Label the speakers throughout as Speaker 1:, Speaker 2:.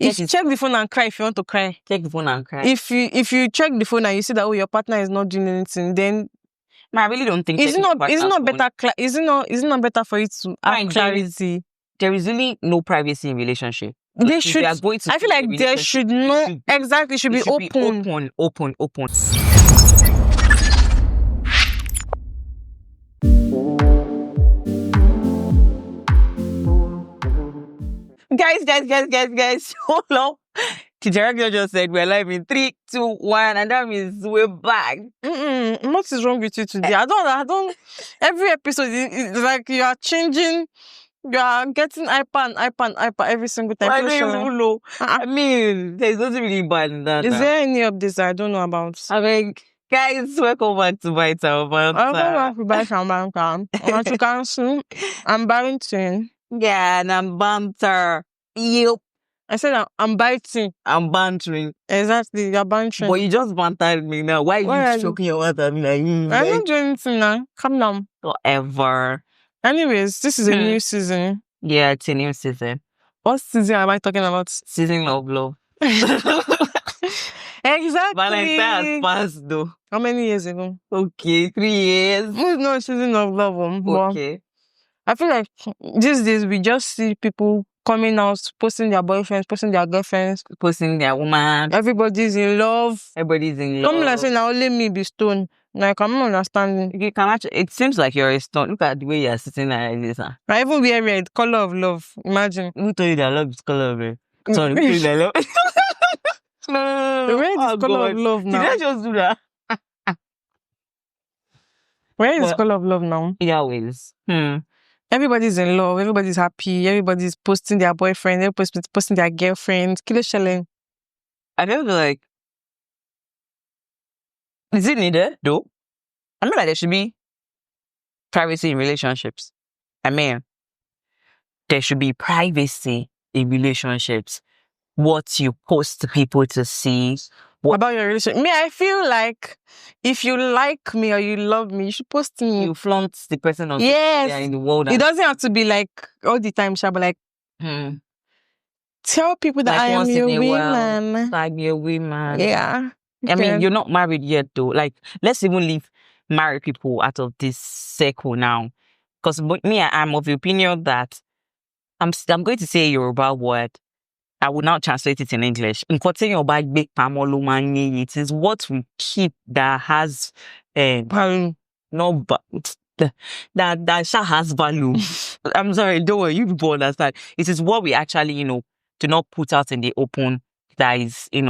Speaker 1: Check the phone and cry if you want to cry.
Speaker 2: Check the phone and cry.
Speaker 1: If you check the phone and you see that your partner is not doing anything, then
Speaker 2: I really don't think
Speaker 1: is it not better for you to have clarity?
Speaker 2: There is really no privacy in relationship.
Speaker 1: They should. I feel like there should no exactly should be open.
Speaker 2: Open. Guys, hold on. The director just said we're live in 3, 2, 1, and that means we're back.
Speaker 1: What is wrong with you today? I don't. Every episode is like you are changing. You are getting iPad every single time.
Speaker 2: I don't even know. I mean, there's nothing really bad in that.
Speaker 1: Is there any updates I don't know about?
Speaker 2: I mean, guys, welcome back to Bites and Banter.
Speaker 1: Welcome back to Bites and Banter. I want to cancel. I'm biting.
Speaker 2: Yeah, and I'm banter. Yep.
Speaker 1: I said I'm biting.
Speaker 2: I'm bantering.
Speaker 1: Exactly, you're bantering.
Speaker 2: But you just bantered me now. Why are you choking your mouth at me like
Speaker 1: I don't do anything now. Calm down.
Speaker 2: Whatever.
Speaker 1: Anyways, this is a new season.
Speaker 2: Yeah, it's a new season.
Speaker 1: What season am I talking about?
Speaker 2: Season of love.
Speaker 1: Exactly.
Speaker 2: Valentine's has passed though.
Speaker 1: How many years ago?
Speaker 2: Okay, 3 years.
Speaker 1: It's not a season of love.
Speaker 2: Okay.
Speaker 1: I feel like these days we just see people coming out, posting their boyfriends, posting their girlfriends,
Speaker 2: posting their woman.
Speaker 1: Everybody's in love.
Speaker 2: Some
Speaker 1: like saying, now only me be stone. Like, I'm not understanding.
Speaker 2: You can actually, it seems like you're a stone. Look at the way you're sitting like this. Huh?
Speaker 1: I even wear red, color of love. Imagine.
Speaker 2: Who told you that love is color of love? Sorry, who told you that love? No.
Speaker 1: The red is color of love now.
Speaker 2: Did I just do that?
Speaker 1: Where is color of love now?
Speaker 2: It always.
Speaker 1: Everybody's in love. Everybody's happy. Everybody's posting their boyfriend. Everybody's posting their girlfriend. Kilo shelling.
Speaker 2: I feel like, is it needed though? I know that there should be privacy in relationships. I mean, there should be privacy in relationships. What you post to people to see.
Speaker 1: About your relationship. I feel like if you like me or you love me, you should post me.
Speaker 2: You flaunt the person on in the world.
Speaker 1: It doesn't have to be like all the time, but like tell people that
Speaker 2: like
Speaker 1: I am your woman.
Speaker 2: Like your woman.
Speaker 1: Yeah.
Speaker 2: I mean, you're not married yet though. Like, let's even leave married people out of this circle now. Because me, I'm of the opinion that I'm going to say a Yoruba word. I will now translate it in English. It is what we keep that has that has value. I'm sorry, don't worry, you people understand. It is what we actually, do not put out in the open that is, it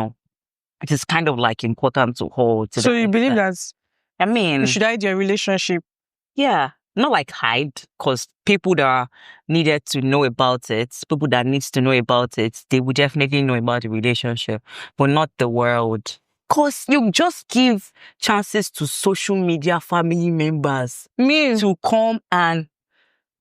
Speaker 2: is kind of like important to hold.
Speaker 1: So you believe that?
Speaker 2: I mean,
Speaker 1: you should hide your relationship.
Speaker 2: Yeah. Not like hide, because people that are needed to know about it, people that needs to know about it, they would definitely know about the relationship, but not the world. Because you just give chances to social media family members to come and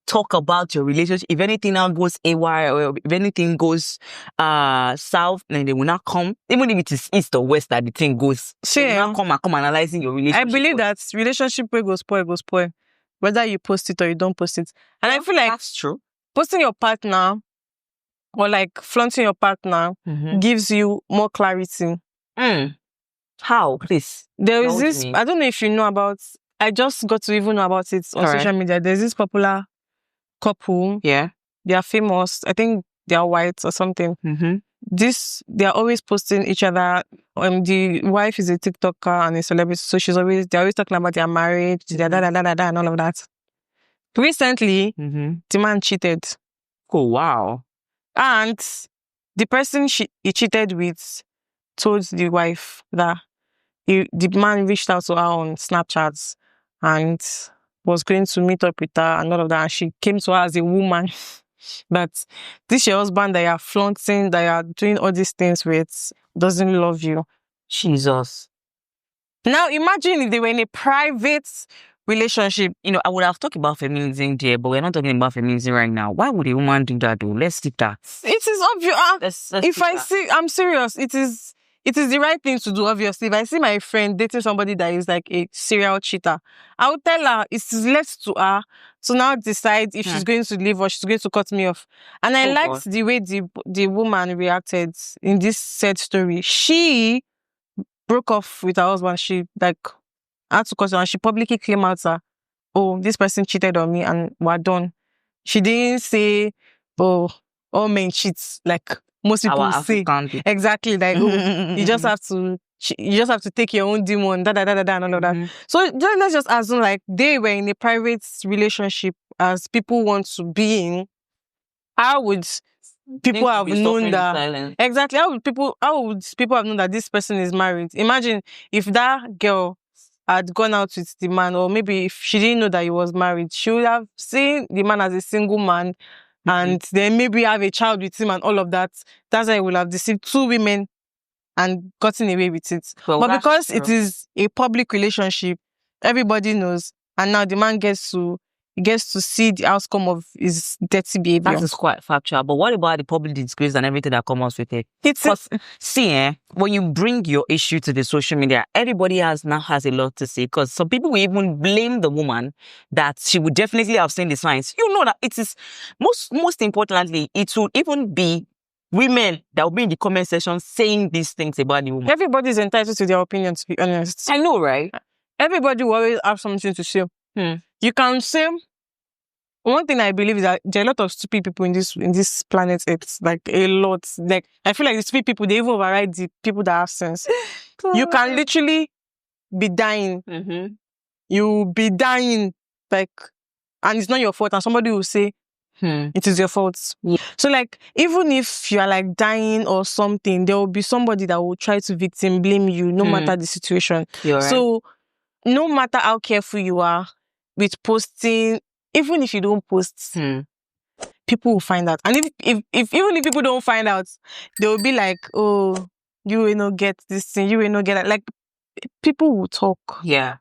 Speaker 2: talk about your relationship. If anything now goes AY or if anything goes south, then they will not come. Even if it is east or west that the thing goes, they will not come analyzing your relationship.
Speaker 1: I believe that relationship will go spoil. Whether you post it or you don't post it. And I feel like
Speaker 2: that's true.
Speaker 1: Posting your partner or like flaunting your partner gives you more clarity.
Speaker 2: How? Please.
Speaker 1: There is this, I don't know if you know about, I just got to even know about it on social media. There's this popular couple.
Speaker 2: Yeah.
Speaker 1: They are famous. I think they are white or something. They are always posting each other. The wife is a TikToker and a celebrity, so they're always talking about their marriage, and all of that. Recently, the man cheated.
Speaker 2: Oh wow!
Speaker 1: And the person he cheated with told the wife that the man reached out to her on Snapchat and was going to meet up with her and all of that. And she came to her as a woman. But this your husband that you are flaunting, that you are doing all these things with, doesn't love you.
Speaker 2: Jesus.
Speaker 1: Now imagine if they were in a private relationship.
Speaker 2: I would have talked about feminism there, but we're not talking about feminism right now. Why would a woman do that though? Let's skip that.
Speaker 1: It is obvious. I'm serious. It is it is the right thing to do, obviously. If I see my friend dating somebody that is like a serial cheater, I would tell her it is left to her to now decide if she's going to leave or she's going to cut me off. And I liked the way the woman reacted in this said story. She broke off with her husband. She like had to cut her, and she publicly came out that, oh, this person cheated on me and we're done. She didn't say, oh, all men cheat like most people say. Exactly, like, oh, you just have to take your own demon, and all of that. So let's just assume like they were in a private relationship as people want to be in. How would people have known that? Exactly. How would people have known that this person is married? Imagine if that girl had gone out with the man, or maybe if she didn't know that he was married, she would have seen the man as a single man, and then maybe have a child with him and all of that. That's why he will have deceived two women and gotten away with it. But because it is a public relationship, everybody knows, and now the man gets to see the outcome of his dirty behavior.
Speaker 2: That is quite factual. But what about the public disgrace and everything that comes with it? When you bring your issue to the social media, everybody now has a lot to say. Because some people will even blame the woman that she would definitely have seen the signs. You know that it is most importantly, it will even be women that will be in the comment section saying these things about the woman.
Speaker 1: Everybody is entitled to their opinion, to be honest.
Speaker 2: I know, right?
Speaker 1: Everybody will always have something to say. You can say. One thing I believe is that there are a lot of stupid people in this planet. It's like a lot. Like I feel like the stupid people, they even override the people that have sense. You can literally be dying. You'll be dying, like, and it's not your fault. And somebody will say, it is your fault. Yeah. So like, even if you are like dying or something, there will be somebody that will try to victim blame you, no matter the situation. So no matter how careful you are with posting, even if you don't post, people will find out. And even if people don't find out, they will be like, oh, you will not get this thing, you will not get that. Like, people will talk.
Speaker 2: Yeah.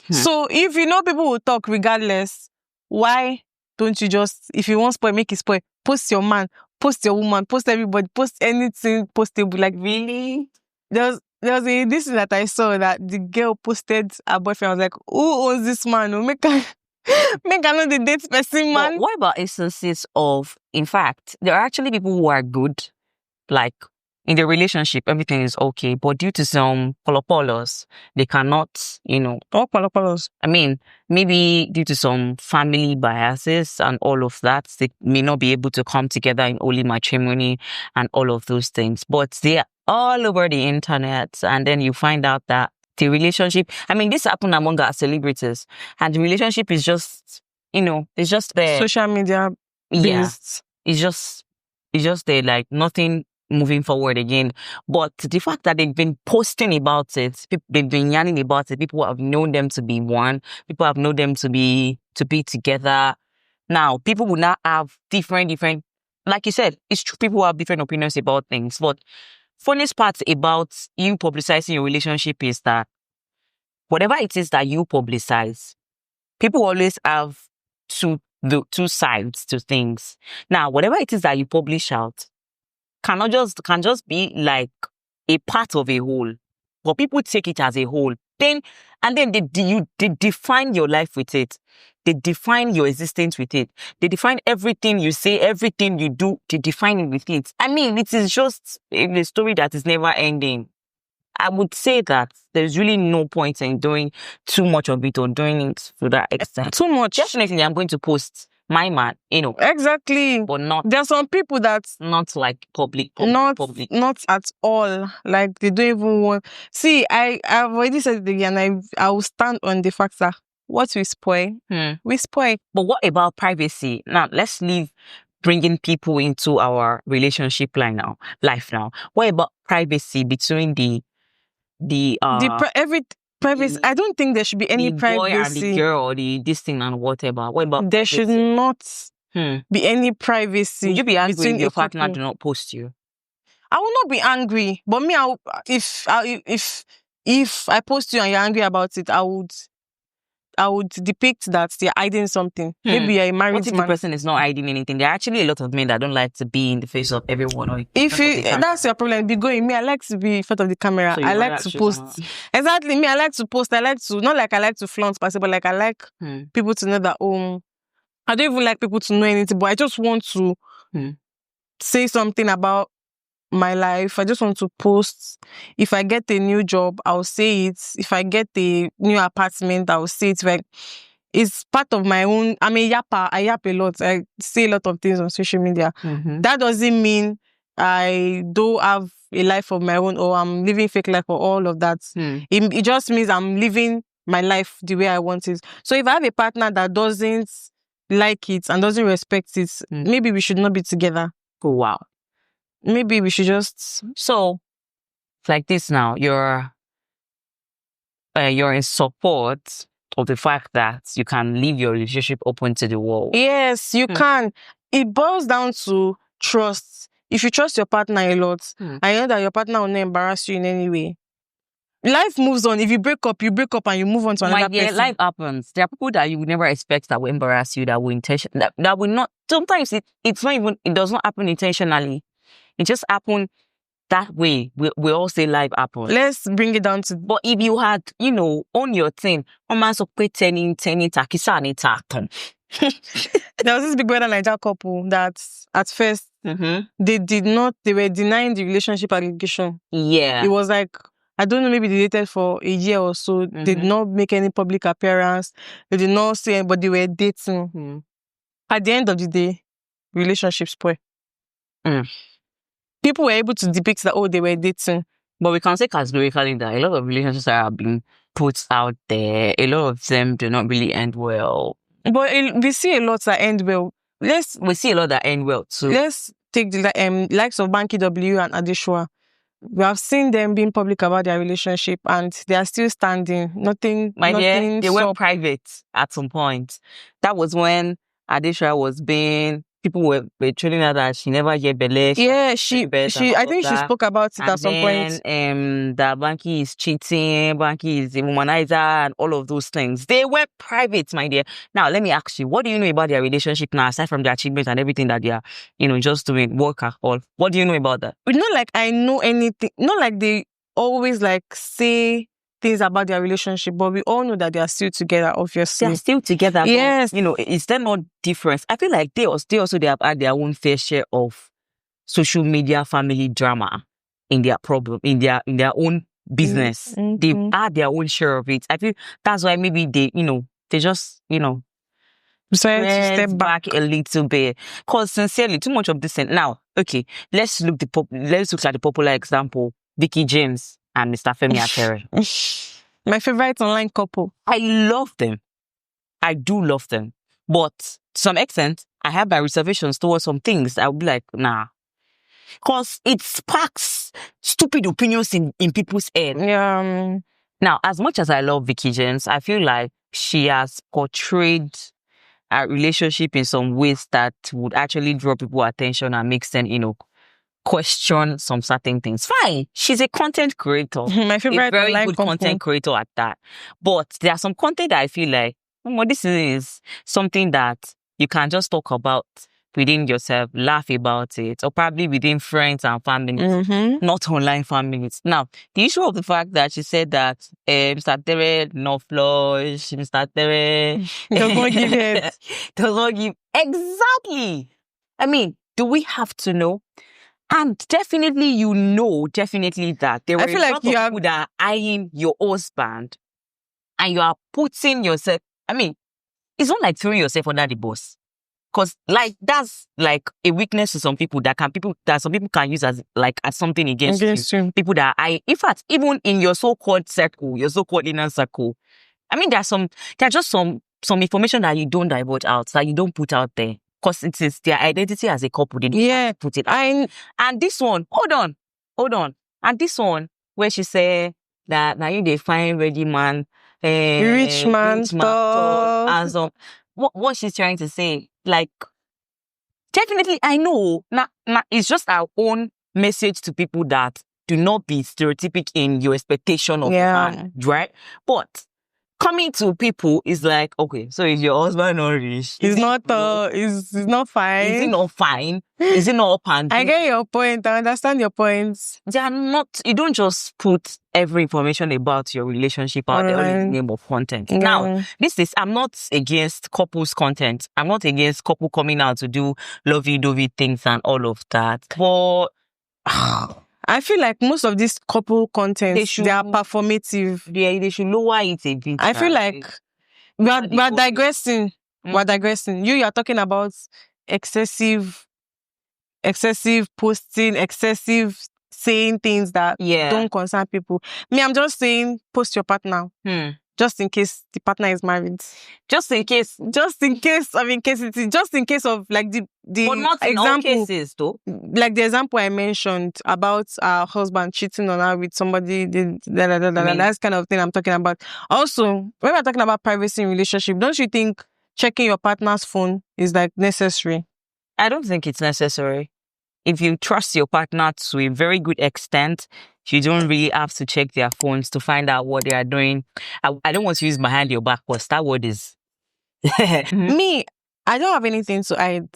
Speaker 1: So if you know people will talk regardless, why don't you just, if you want spoil, make it spoil. Post your man, post your woman, post everybody, post anything postable. Like, really? There was this thing that I saw that the girl posted her boyfriend. I was like, who owns this man? Oh, make I know the date person, man.
Speaker 2: But what about instances of, in fact, there are actually people who are good, like in the relationship, everything is okay, but due to some polopolos, they cannot,
Speaker 1: What polopolos?
Speaker 2: I mean, maybe due to some family biases and all of that, they may not be able to come together in holy matrimony and all of those things. But they are all over the internet, and then you find out that the relationship, I mean, this happened among our celebrities, and the relationship is just, it's just there.
Speaker 1: Social media based.
Speaker 2: Yeah, it's just there, like nothing moving forward again. But the fact that they've been posting about it, they've been yarning about it, people have known them to be one, people have known them to be together. Now, people will now have different, like you said, it's true, people have different opinions about things, but funniest part about you publicizing your relationship is that whatever it is that you publicize, people always have two sides to things. Now, whatever it is that you publish out can just be like a part of a whole, but people take it as a whole. Then they define your life with it. They define your existence with it. They define everything you say, everything you do, they define it with it. I mean, it is just a story that is never ending. I would say that there's really no point in doing too much of it or doing it to that extent.
Speaker 1: Too much.
Speaker 2: Definitely, I'm going to post my man,
Speaker 1: Exactly.
Speaker 2: But not.
Speaker 1: There are some people that
Speaker 2: not like public.
Speaker 1: Not at all. Like they don't even want. See, I've already said it again. I will stand on the fact that what we spoil, we spoil.
Speaker 2: But what about privacy? Now let's leave bringing people into our relationship life now. What about privacy between
Speaker 1: privacy? I don't think there should be any
Speaker 2: the
Speaker 1: privacy.
Speaker 2: Boy and the girl, or this thing and whatever. What about
Speaker 1: there
Speaker 2: privacy?
Speaker 1: should not be any privacy.
Speaker 2: Would you be angry
Speaker 1: between
Speaker 2: if your partner do not post you?
Speaker 1: I will not be angry, but me, if I post you and you're angry about it, I depict that they're hiding something. Maybe you're a married
Speaker 2: What if
Speaker 1: man.
Speaker 2: the person is not hiding anything? There are actually a lot of men that don't like to be in the face of everyone. Or
Speaker 1: That's your problem, be going. Me, I like to be in front of the camera.
Speaker 2: So
Speaker 1: I like to post. Exactly. Me, I like to post. I like to, not like I like to flaunt, but like I like people to know that, I don't even like people to know anything, but I just want to say something about my life. I just want to post. If I get a new job, I'll say it. If I get a new apartment, I'll say it. Like, it's part of my own. I'm a yapper. I yap a lot. I say a lot of things on social media. That doesn't mean I don't have a life of my own or I'm living fake life or all of that. It just means I'm living my life the way I want it. So if I have a partner that doesn't like it and doesn't respect it, maybe we should not be together.
Speaker 2: Oh, wow.
Speaker 1: Maybe we should just...
Speaker 2: So, it's like this now. You're in support of the fact that you can leave your relationship open to the world.
Speaker 1: Yes, you can. It boils down to trust. If you trust your partner a lot, I know that your partner will not embarrass you in any way. Life moves on. If you break up and you move on to another person.
Speaker 2: Life happens. There are people that you would never expect that will embarrass you, that will that will not. Sometimes it's not even, it does not happen intentionally. It just happened that way. We all say life happens.
Speaker 1: Let's bring it down to...
Speaker 2: But if you had, own your thing, there was
Speaker 1: this Big Brother Niger couple that at first they were denying the relationship allegation.
Speaker 2: Yeah.
Speaker 1: It was like, I don't know, maybe they dated for a year or so. They did not make any public appearance. They did not say anybody were dating. At the end of the day, relationship spoil. People were able to depict that, they were dating.
Speaker 2: But we can say categorically that a lot of relationships are being put out there. A lot of them do not really end well.
Speaker 1: But we see a lot that end well.
Speaker 2: We see a lot that end well too.
Speaker 1: Let's take the likes of Banky W and Adeshua. We have seen them being public about their relationship and they are still standing. Nothing.
Speaker 2: They went private at some point. That was when Adeshua was being... People were telling her that she never get belay.
Speaker 1: Yeah, I think she spoke about it at some point.
Speaker 2: That Banky is cheating, Banky is a womanizer, and all of those things. They went private, my dear. Now, let me ask you, what do you know about their relationship now, aside from their achievements and everything that they are, just doing, work at all? What do you know about that?
Speaker 1: It's not like I know anything. Not like they always say things about their relationship, but we all know that they are still together, obviously.
Speaker 2: They're still together.
Speaker 1: Yes.
Speaker 2: But, is there no difference? I feel like they have had their own fair share of social media family drama in their in their own business. They've had their own share of it. I feel that's why maybe they just,
Speaker 1: decided to step back
Speaker 2: a little bit. Because sincerely, too much of this. Now, okay, let's look at the popular example, Vicky James and Mr. Femi Atere.
Speaker 1: My favorite online couple.
Speaker 2: I love them. I do love them. But to some extent, I have my reservations towards some things. I'll be like, nah. Because it sparks stupid opinions in people's head.
Speaker 1: Yeah.
Speaker 2: Now, as much as I love Vicky James, I feel like she has portrayed a relationship in some ways that would actually draw people's attention and make them, question some certain things. Fine, she's a content creator.
Speaker 1: My favorite,
Speaker 2: a very good content creator at that. But there are some content that I feel like, this is something that you can just talk about within yourself, laugh about it, or probably within friends and families, not online families. Now, the issue of the fact that she said that Mr. Tere no flush, Mr. Tere
Speaker 1: does not give head.
Speaker 2: Does not give... Exactly. I mean, do we have to know? And definitely that there were a lot of people that are eyeing your husband and you are putting yourself... I mean, it's not like throwing yourself under the bus. Because that's like a weakness to some people that some people can use as something against you. People that in fact, even in your so-called circle, your so-called inner circle, I mean, there's just some information that you don't divulge out, that you don't put out there. Because it is their identity as a couple. They don't put it out. And this one, hold on. And this one, where she said that now you they find ready man,
Speaker 1: rich man tall.
Speaker 2: And so what she's trying to say, definitely I know, it's just our own message to people that do not be stereotypic in your expectation of man, right? But coming to people is like, okay, so is your husband not rich?
Speaker 1: He's not fine.
Speaker 2: Is he not fine? Is he not up and
Speaker 1: I get your point. I understand your points.
Speaker 2: They are not, you don't just put every information about your relationship out there in the name of content.
Speaker 1: Yeah.
Speaker 2: Now, I'm not against couples content. I'm not against couple coming out to do lovey-dovey things and all of that. But
Speaker 1: I feel like most of these couple content, they are performative.
Speaker 2: They should lower it a bit.
Speaker 1: I feel like we are digressing. We're digressing. You are talking about excessive posting, excessive saying things that don't concern people. Me, I'm just saying post your partner. Just in case the partner is married. Just in case of like the
Speaker 2: but not in
Speaker 1: example,
Speaker 2: all cases though.
Speaker 1: Like the example I mentioned about our husband cheating on her with somebody, that's kind of thing I'm talking about. Also, when we're talking about privacy in relationship, don't you think checking your partner's phone is like necessary?
Speaker 2: I don't think it's necessary. If you trust your partner to a very good extent, you don't really have to check their phones to find out what they are doing. I don't want to use behind your back, but that word is...
Speaker 1: Me, I don't have anything to hide.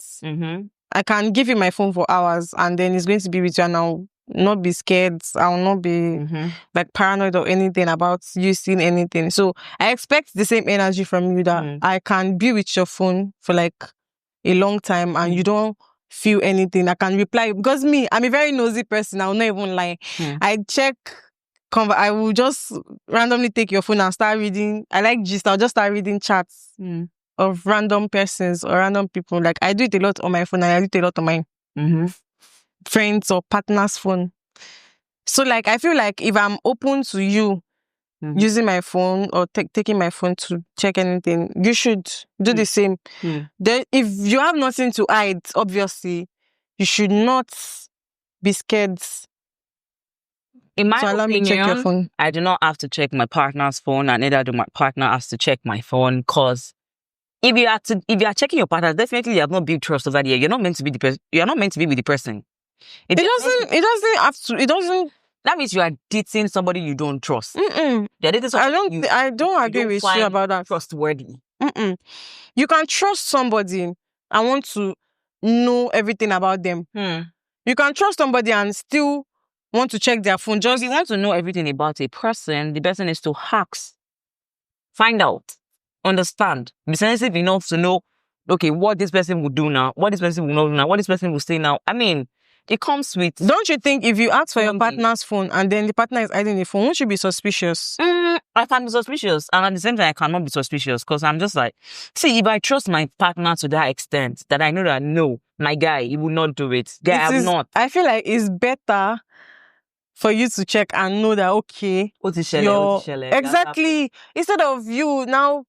Speaker 1: I can give you my phone for hours and then it's going to be with you and I'll not be scared. I'll not be like paranoid or anything about you seeing anything. So I expect the same energy from you that I can be with your phone for like a long time and you don't feel anything. I can reply because me, I'm a very nosy person. I'll not even lie. I check. I will just randomly take your phone and start reading. I like gist. I'll just start reading chats of random persons or random people. Like I do it a lot on my phone and I do it a lot on my friends or partner's phone. So like I feel like if I'm open to you using my phone or taking my phone to check anything, you should do the same. Then if you have nothing to hide, obviously, you should not be scared.
Speaker 2: In my
Speaker 1: allow me
Speaker 2: opinion,
Speaker 1: check your phone.
Speaker 2: I do not have to check my partner's phone and neither do my partner has to check my phone because if you are checking your partner, definitely you have not built trust over there. You're not meant to be with the person. It doesn't. That means you are dating somebody you don't trust. I
Speaker 1: don't agree with you about that.
Speaker 2: Trustworthy.
Speaker 1: You can trust somebody and want to know everything about them. You can trust somebody and still want to check their phone.
Speaker 2: If you want to know everything about a person, the person is to ask, find out, understand, be sensitive enough to know, okay, what this person will do now, what this person will not do now, what this person will say now. I mean, it comes with...
Speaker 1: Don't you think if you ask for your partner's phone and then the partner is hiding the phone, won't you be suspicious?
Speaker 2: I can be suspicious. And at the same time, I cannot be suspicious because I'm just like, see, if I trust my partner to that extent, that I know that, no, my guy, he will not do it. I will not.
Speaker 1: I feel like it's better for you to check and know that, okay, exactly. Instead of you now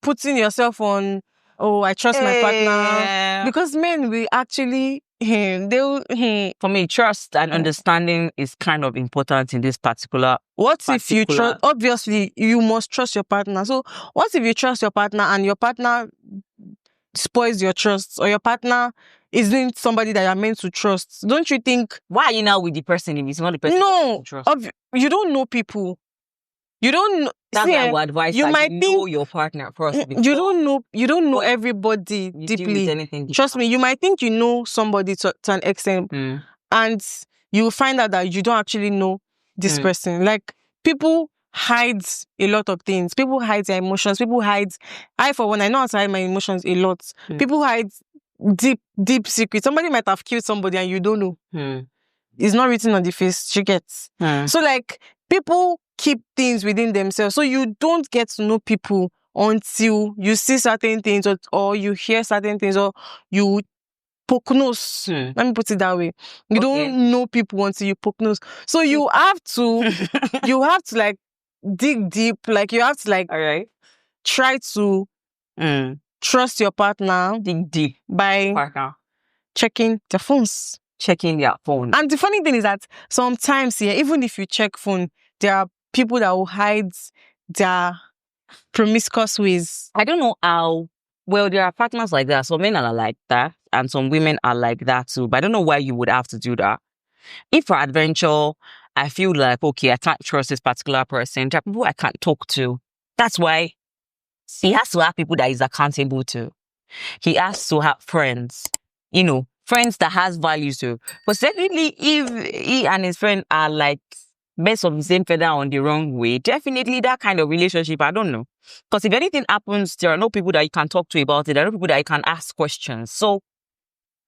Speaker 1: putting yourself on, oh, I trust my partner. Because men will actually...
Speaker 2: For me, trust and understanding is kind of important in this particular.
Speaker 1: If you trust? Obviously, you must trust your partner. So, what if you trust your partner and your partner spoils your trust, or your partner isn't somebody that you're meant to trust? Don't you think?
Speaker 2: Why are you now with the person if it's not the person you trust?
Speaker 1: You don't know people. You don't know.
Speaker 2: That's why I would advise you might know your partner first.
Speaker 1: You don't know everybody deeply. Trust me, you might think you know somebody to an extent, and you will find out that you don't actually know this person. Like, people hide a lot of things. People hide their emotions. I, for one, I know how to hide my emotions a lot. People hide deep secrets. Somebody might have killed somebody and you don't know. It's not written on the face. You get. So, like, people keep things within themselves. So you don't get to know people until you see certain things or you hear certain things or you poke nose. Let me put it that way. You don't know people until you poke nose. So you have to like dig deep. Like you have to like try to trust your partner.
Speaker 2: Dig deep
Speaker 1: by checking their phones.
Speaker 2: Checking their phone.
Speaker 1: And the funny thing is that sometimes even if you check phone, there are people that will hide their promiscuous ways.
Speaker 2: I don't know how. Well, there are partners like that. Some men are like that, and some women are like that too. But I don't know why you would have to do that. If for adventure, I feel like, okay, I can't trust this particular person. There are people I can't talk to. That's why he has to have people that he's accountable to. He has to have friends, friends that has values too. But secondly, if he and his friend are like birds of the same feather on the wrong way, definitely that kind of relationship, I don't know. Because if anything happens, there are no people that you can talk to about it. There are no people that you can ask questions. So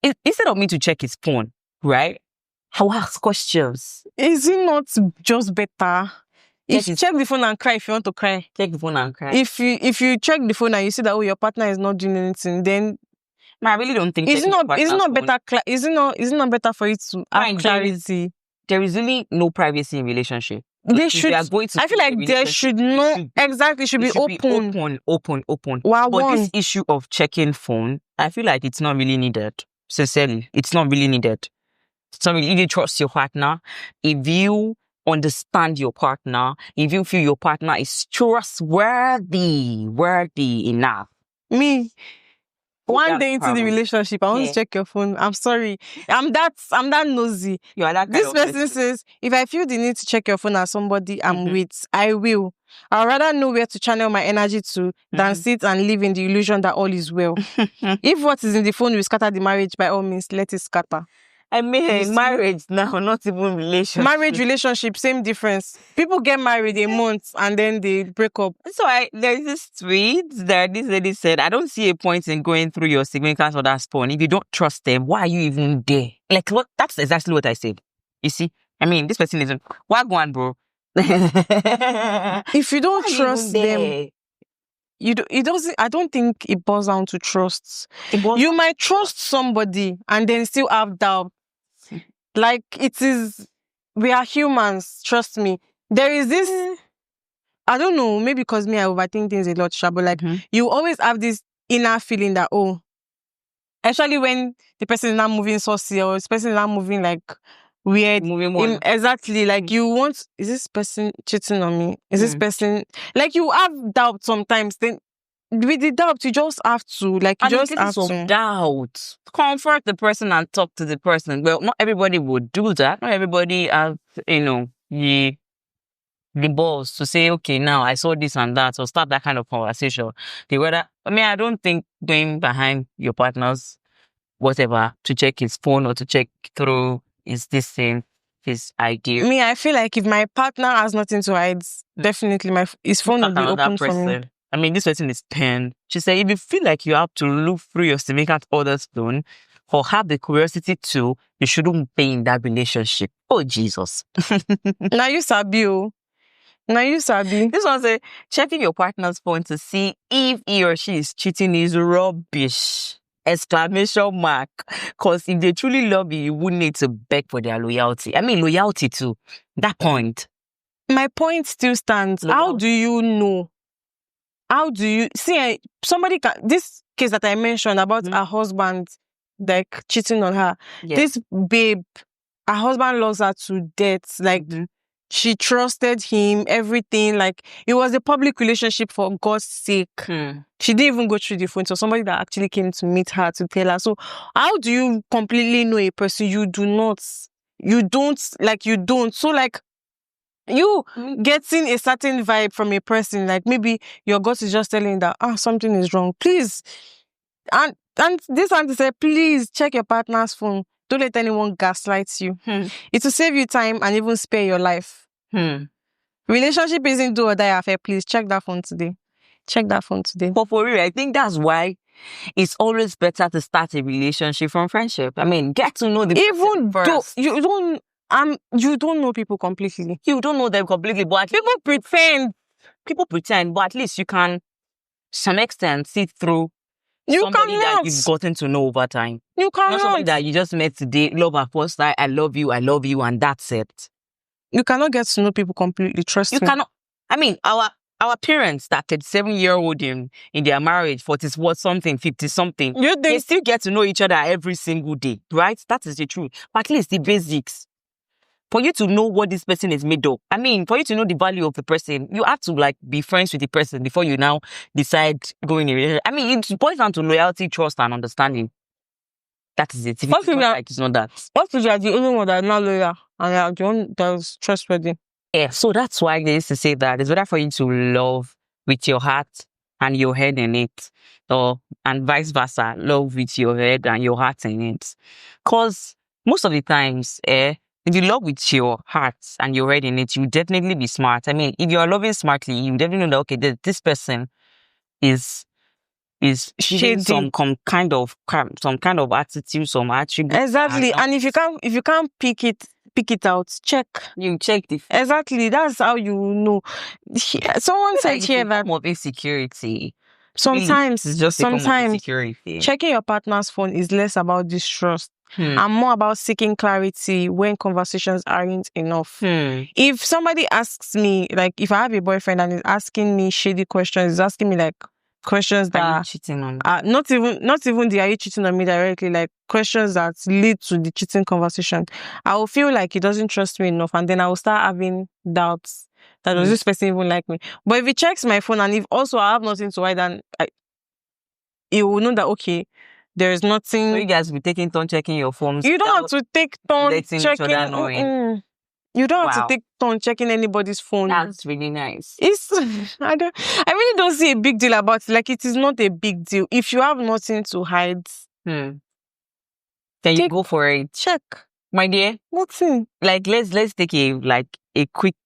Speaker 2: instead of me to check his phone, right, I'll ask questions.
Speaker 1: Is it not just better? Check the phone and cry if you want to cry.
Speaker 2: Check the phone and cry.
Speaker 1: If you check the phone and you see that your partner is not doing anything, then
Speaker 2: I really don't think
Speaker 1: is it not better for you to have clarity?
Speaker 2: There is really no privacy in relationship.
Speaker 1: They should. I feel like there should be open.
Speaker 2: Wow, but this issue of checking phone, I feel like it's not really needed. Sincerely, it's not really needed. So if you trust your partner, if you understand your partner, if you feel your partner is trustworthy enough.
Speaker 1: Me, one day into the relationship, I want to check your phone. I'm sorry. I'm that nosy.
Speaker 2: You are that kind
Speaker 1: this person says, if I feel the need to check your phone as somebody I'm with, I will. I'd rather know where to channel my energy to than sit and live in the illusion that all is well. If what is in the phone will scatter the marriage, by all means, let it scatter.
Speaker 2: I mean, marriage now, not even relationship.
Speaker 1: Marriage, relationship, same difference. People get married a month and then they break up.
Speaker 2: So there's this tweet that this lady said, I don't see a point in going through your significant other's phone. If you don't trust them, why are you even there? Like, what? That's exactly what I said. You see? I mean, this person isn't... Wagwan, bro.
Speaker 1: If you don't trust them... I don't think it boils down to trust. You might trust somebody and then still have doubt. Like we are humans, trust me. There is this, I don't know, maybe because me, I overthink things a lot, but like, you always have this inner feeling that, especially when the person is not moving saucy or the person is not moving like weird. Exactly, like you want, is this person cheating on me? Is this person, like you have doubt sometimes, then with the doubt, you just have to, like, you just have to.
Speaker 2: Doubt. Comfort the person and talk to the person. Well, not everybody would do that. Not everybody has, the balls to say, okay, now I saw this and that, or start that kind of conversation. I don't think going behind your partner's whatever to check his phone or to check through is this thing. His idea.
Speaker 1: Me, I feel like if my partner has nothing to hide, definitely his phone will be open for me.
Speaker 2: I mean, this person is 10. She said, if you feel like you have to look through your significant other's phone or have the curiosity to, you shouldn't be in that relationship. Oh, Jesus.
Speaker 1: Now you sabi. This
Speaker 2: one say, checking your partner's phone to see if he or she is cheating is rubbish. Exclamation mark. Because if they truly love you, you wouldn't need to beg for their loyalty. I mean, loyalty too. That point.
Speaker 1: My point still stands. Loyalty. How do you know? How do you see somebody this case that I mentioned about her husband like cheating on her? This babe, her husband loves her to death. Like she trusted him, everything. Like it was a public relationship for God's sake. She didn't even go through the phone. So somebody that actually came to meet her to tell her. So how do you completely know a person? You don't. So like you getting a certain vibe from a person, like maybe your gut is just telling that something is wrong. Please, and this auntie said, please check your partner's phone. Don't let anyone gaslight you. It will save you time and even spare your life. Relationship isn't do or die affair. Please check that phone today.
Speaker 2: But for real, I think that's why it's always better to start a relationship from friendship. I mean, get to know the person first.
Speaker 1: You don't know people completely.
Speaker 2: You don't know them completely, but
Speaker 1: people pretend.
Speaker 2: But at least you can, to some extent, see through somebody that you've gotten to know over time.
Speaker 1: You cannot.
Speaker 2: Not somebody that you just met today, love at first sight, I love you, and that's it.
Speaker 1: You cannot get to know people completely, trust me.
Speaker 2: You cannot. I mean, our parents that 37-year-old in their marriage, 40-something, 50-something, they still get to know each other every single day, right? That is the truth. But at least the basics. For you to know what this person is made of, I mean, for you to know the value of the person, you have to like be friends with the person before you now decide going in a relationship. I mean, it boils down to loyalty, trust, and understanding. That is it. If it's not like it's not that.
Speaker 1: What if you are the only one that is not loyal and you are the one that is trustworthy?
Speaker 2: Yeah, so that's why they used to say that it's better for you to love with your heart and your head in it, and vice versa, love with your head and your heart in it. Because most of the times, if you love with your heart and your head in it, you definitely be smart. I mean, if you are loving smartly, you definitely know that okay, this person is giving
Speaker 1: Shady.
Speaker 2: some kind of attitude, some attribute.
Speaker 1: Exactly. And if you can't pick it out, check.
Speaker 2: You check the
Speaker 1: Exactly. That's how you know. Someone said here that
Speaker 2: form of insecurity.
Speaker 1: sometimes
Speaker 2: It's just a form of insecurity.
Speaker 1: checking your partner's phone is less about distrust and more about seeking clarity when conversations aren't enough. If somebody asks me, like if I have a boyfriend and is asking me shady questions, is asking me like questions that
Speaker 2: Are you cheating on me?
Speaker 1: not even the are you cheating on me directly, like questions that lead to the cheating conversation, I will feel like he doesn't trust me enough, and then I will start having doubts that does this person even like me. But if he checks my phone and if also I have nothing to hide, then he will know that okay, there is nothing.
Speaker 2: So you guys be taking turn checking your phones.
Speaker 1: You don't have to take turn checking. You don't have to take turn checking anybody's phone.
Speaker 2: That's really nice.
Speaker 1: I really don't see a big deal about it. Like, it is not a big deal. If you have nothing to hide,
Speaker 2: then you go for it.
Speaker 1: Check.
Speaker 2: My dear.
Speaker 1: Nothing.
Speaker 2: Like let's take a quick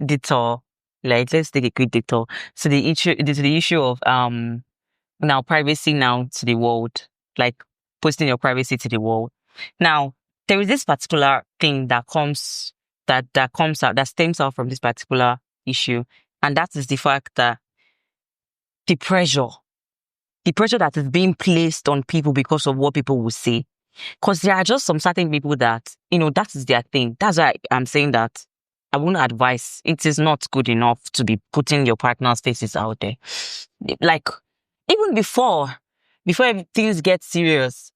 Speaker 2: detour. Like let's take a quick detour. So the issue of now privacy now to the world. Like posting your privacy to the world. Now, there is this particular thing that comes out, that stems out from this particular issue. And that is the fact that the pressure that is being placed on people because of what people will say. Because there are just some certain people that, that is their thing. That's why I'm saying that I wouldn't advise. It is not good enough to be putting your partner's faces out there. Like, even before things get serious,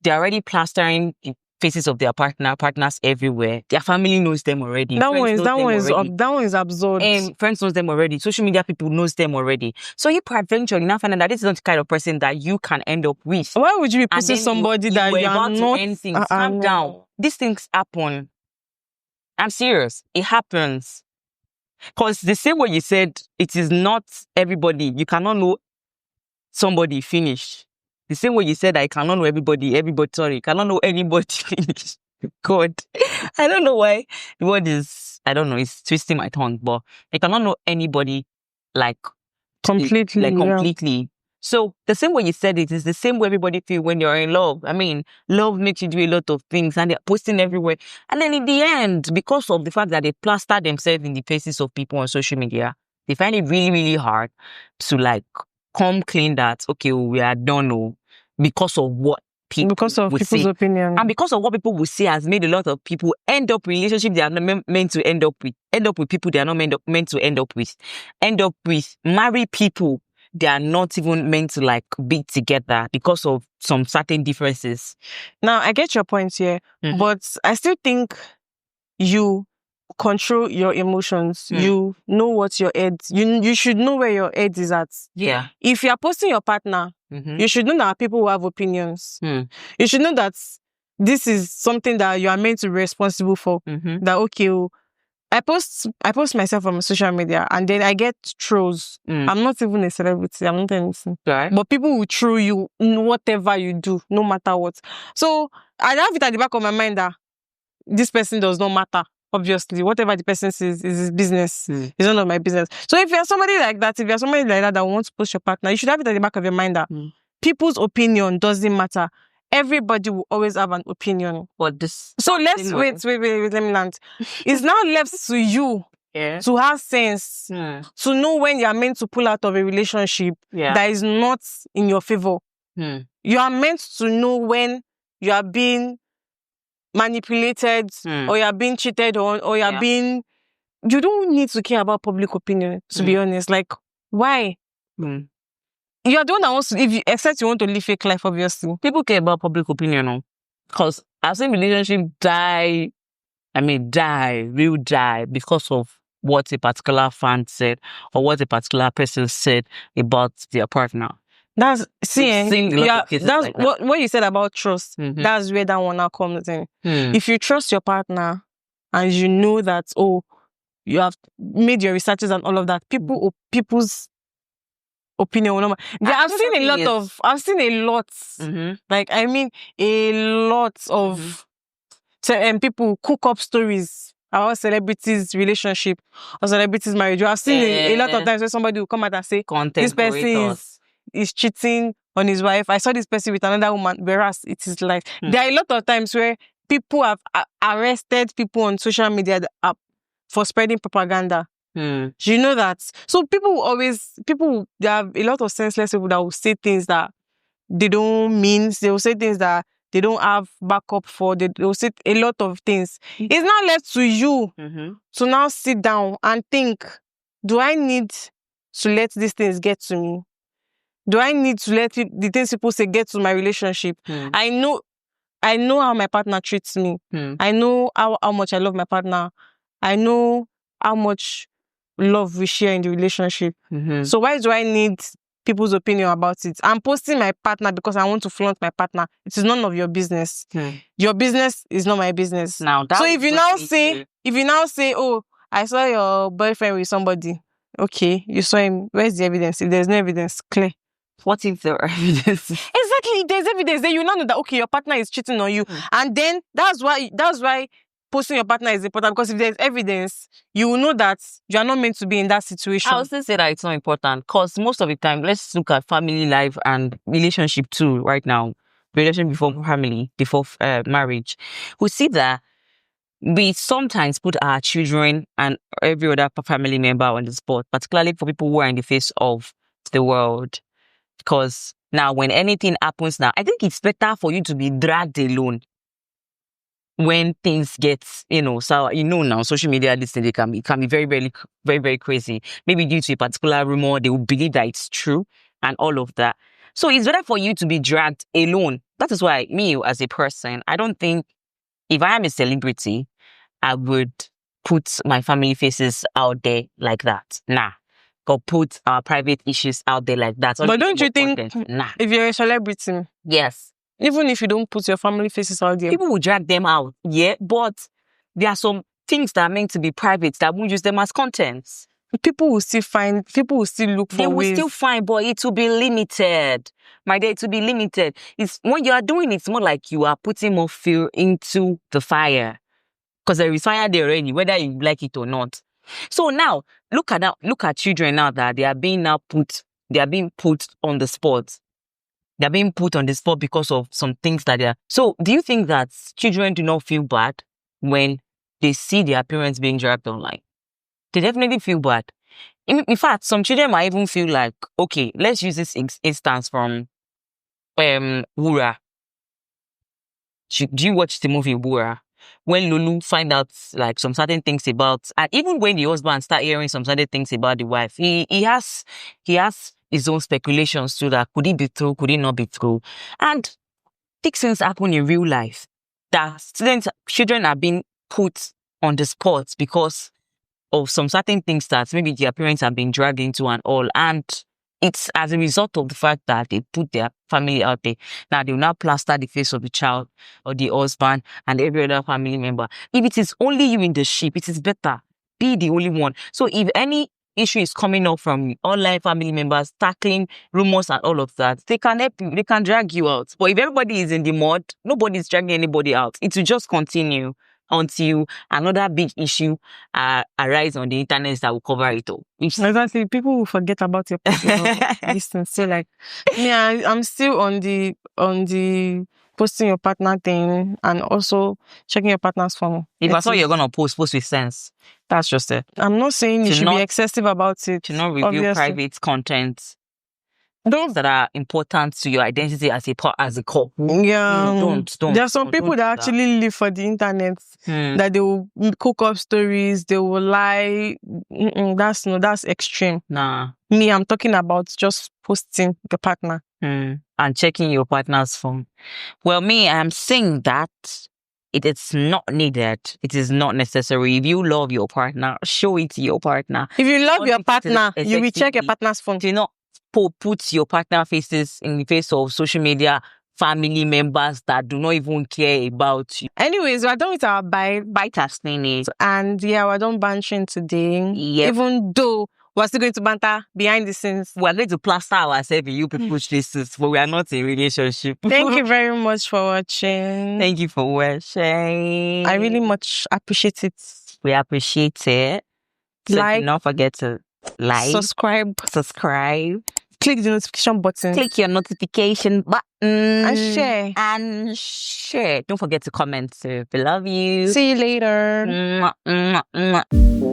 Speaker 2: they're already plastering the faces of their partners everywhere. Their family knows them already.
Speaker 1: That one is absurd.
Speaker 2: Friends knows them already. Social media people knows them already. So you peradventure, you now find out that this is not the kind of person that you can end up with.
Speaker 1: Why would you be pushing somebody that you are not?
Speaker 2: To end things. Calm down. These things happen. I'm serious. It happens. Because the same way you said, it is not everybody. You cannot know somebody finished. The same way you said I cannot know everybody, cannot know anybody finished. God. I don't know why the word is, I don't know, it's twisting my tongue, but I cannot know anybody like completely. So the same way you said it is the same way everybody feel when you're in love. I mean, love makes you do a lot of things and they're posting everywhere. And then in the end, because of the fact that they plaster themselves in the faces of people on social media, they find it really, really hard to like come clean that, okay, we are done because of what people
Speaker 1: because of people's opinion.
Speaker 2: And because of what people will say has made a lot of people end up relationships they are not meant to end up with people they are not meant to end up with marry people they are not even meant to like be together because of some certain differences.
Speaker 1: Now, I get your point here, but I still think you control your emotions. You know what your head, you should know where your head is at.
Speaker 2: Yeah.
Speaker 1: If you are posting your partner, you should know that people will have opinions. You should know that this is something that you are meant to be responsible for. That, okay, I post myself on social media and then I get trolls. I'm not even a celebrity. I'm not anything.
Speaker 2: Right.
Speaker 1: But people will troll you in whatever you do, no matter what. So I have it at the back of my mind that this person does not matter. Obviously, whatever the person says is his business. It's none of my business. So if you're somebody like that, that wants to post your partner, you should have it at the back of your mind that people's opinion doesn't matter. Everybody will always have an opinion.
Speaker 2: But this.
Speaker 1: So let's wait. Let me land. It's now left to you to have sense, to know when you are meant to pull out of a relationship that is not in your favor. You are meant to know when you are being manipulated or you are being cheated on or you are being. You don't need to care about public opinion, to be honest. Like, why? You are the one that wants to, except you want to live fake life, obviously.
Speaker 2: People care about public opinion, because I've seen relationship die because of what a particular fan said or what a particular person said about their partner.
Speaker 1: That's what you said about trust. That's where that one now comes in. If you trust your partner and you know that, you have made your researches and all of that, people's opinion will not I've seen a lot of
Speaker 2: Mm-hmm.
Speaker 1: like I mean a lot of people cook up stories about celebrities' relationship or celebrities' marriage. I've seen a lot of times where somebody will come out and say this person is cheating on his wife. I saw this person with another woman, whereas it is like there are a lot of times where people have arrested people on social media for spreading propaganda. Do you know that? So there are a lot of senseless people that will say things that they don't mean. They will say things that they don't have backup for. They will say a lot of things. It's now left to you to now sit down and think, do I need to let these things get to me? Do I need to let the things people say get to my relationship? I know how my partner treats me. I know how much I love my partner. I know how much love we share in the relationship. So why do I need people's opinion about it? I'm posting my partner because I want to flaunt my partner. It is none of your business. Your business is not my business. Now, so if you now say, oh, I saw your boyfriend with somebody. Okay, you saw him. Where's the evidence? If there's no evidence, clear.
Speaker 2: What if there are evidence?
Speaker 1: Exactly, there's evidence. Then you know that okay, your partner is cheating on you, and then that's why posting your partner is important, because if there's evidence, you will know that you are not meant to be in that situation.
Speaker 2: I would still say that it's not important, because most of the time, let's look at family life and relationship too. Right now, relationship before family, before marriage, we see that we sometimes put our children and every other family member on the spot, particularly for people who are in the face of the world. Because now, when anything happens now, I think it's better for you to be dragged alone when things get, so now social media, this thing, it can be very, very, very, very crazy. Maybe due to a particular rumor, they will believe that it's true and all of that. So it's better for you to be dragged alone. That is why me as a person, I don't think if I am a celebrity, I would put my family faces out there like that. Nah. Or put our private issues out there like that.
Speaker 1: But don't you think if you're a celebrity,
Speaker 2: yes,
Speaker 1: even if you don't put your family faces out there,
Speaker 2: people will drag them out, yeah, but there are some things that are meant to be private that won't use them as contents.
Speaker 1: People will still look for ways.
Speaker 2: They will still find, but it will be limited. My dear, it will be limited. It's when you are doing it, it's more like you are putting more fuel into the fire. Because there is fire there already, whether you like it or not. So now, look at children now that they are being put on the spot. They are being put on the spot because of some things that they are. So do you think that children do not feel bad when they see their parents being dragged online? They definitely feel bad. In fact, some children might even feel like, okay, let's use this instance from Wura. Do you watch the movie Wura? When Lulu find out like some certain things about, and even when the husband start hearing some certain things about the wife, he has his own speculations too, that could it be true, could it not be true, and things happen in real life that children are being put on the spot because of some certain things that maybe their parents have been dragged into and all, and it's as a result of the fact that they put their family out there. Now they will now plaster the face of the child or the husband and every other family member. If it is only you in the ship, it is better. Be the only one. So if any issue is coming up from online family members, tackling rumors and all of that, they can help you. They can drag you out. But if everybody is in the mud, nobody is dragging anybody out. It will just continue until another big issue arise on the internet that will cover it all.
Speaker 1: Exactly. People will forget about your distance. So like me, I'm still on the posting your partner thing and also checking your partner's phone.
Speaker 2: If I saw you're gonna post with sense. That's just it.
Speaker 1: I'm not saying you should be excessive about it.
Speaker 2: To not review private content. Those that are important to your identity as a couple.
Speaker 1: Yeah.
Speaker 2: Don't.
Speaker 1: There are some people that actually live for the internet, that they will cook up stories, they will lie. That's extreme.
Speaker 2: Nah.
Speaker 1: Me, I'm talking about just posting the partner.
Speaker 2: And checking your partner's phone. Well, me, I'm saying that it is not needed. It is not necessary. If you love your partner, show it to your partner.
Speaker 1: If you love your partner, you will check your partner's phone.
Speaker 2: Do not put your partner faces in the face of social media family members that do not even care about you.
Speaker 1: Anyways, we're done with our bite
Speaker 2: as thing.
Speaker 1: And yeah, we're done bantering today.
Speaker 2: Yep.
Speaker 1: Even though We're still going to banter behind the scenes.
Speaker 2: We are going to plaster ourselves in you people's faces, but we are not in a relationship.
Speaker 1: Thank you very much for watching.
Speaker 2: Thank you for watching.
Speaker 1: I really much appreciate it.
Speaker 2: We appreciate it. So
Speaker 1: Like,
Speaker 2: do not forget to like,
Speaker 1: subscribe, click the notification button,
Speaker 2: click your notification button,
Speaker 1: and share.
Speaker 2: Don't forget to comment too. We love you.
Speaker 1: See you later.
Speaker 2: Mwah, mwah, mwah.